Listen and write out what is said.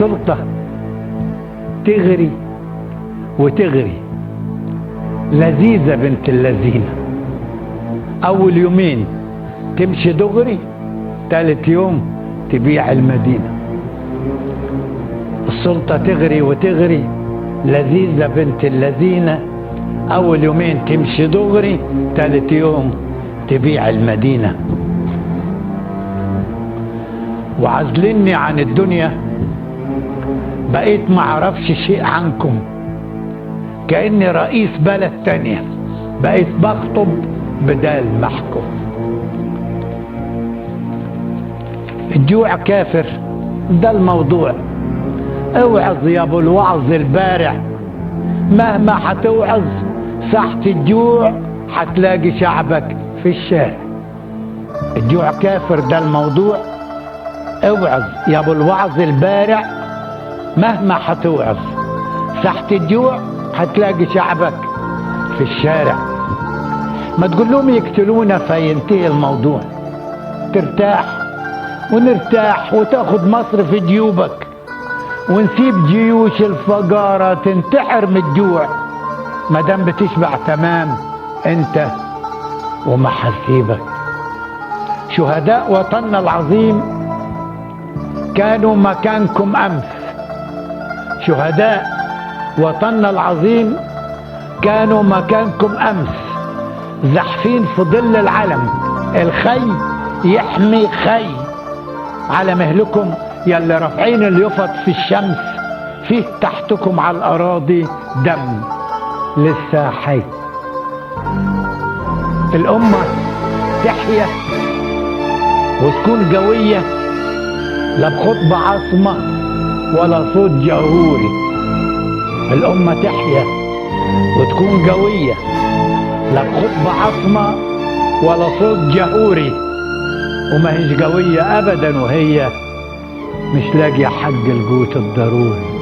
السلطة تغري وتغري، لذيذة بنت اللذينة. أول يومين تمشي دغري، تالت يوم تبيع المدينة. السلطة تغري وتغري، لذيذة بنت اللذينة. أول يومين تمشي دغري، تالت يوم تبيع المدينة. وعزلني عن الدنيا، بقيت معرفش شيء عنكم، كأني رئيس بلد تانية، بقيت بخطب بدال محكم. الجوع كافر ده الموضوع، اوعظ يا ابو الوعظ البارع، مهما هتوعظ ساحة الجوع هتلاقي شعبك في الشارع. الجوع كافر ده الموضوع، اوعظ يا ابو الوعظ البارع، مهما هتوعظ ساحة الجوع هتلاقي شعبك في الشارع. ما تقول لهم يقتلونا فينتهي الموضوع، ترتاح ونرتاح وتاخد مصر في جيوبك، ونسيب جيوش الفقارة تنتحر من الجوع. مادام بتشبع تمام انت ومحاسيبك. شهداء وطننا العظيم كانوا مكانكم امس، شهداء وطننا العظيم كانوا مكانكم امس، زحفين في ظل العلم، الخي يحمي خي. على مهلكم يلي رافعين اليفط في الشمس، فيه تحتكم على الاراضي دم لسه حي. الامه تحيا وتكون قويه، لا بخطبه عصمه ولا صوت جهوري. الامه تحيا وتكون قويه، لا بخطبه عصمه ولا صوت جهوري. وما هيش قويه ابدا وهي مش لاقيه حق القوت الضروري.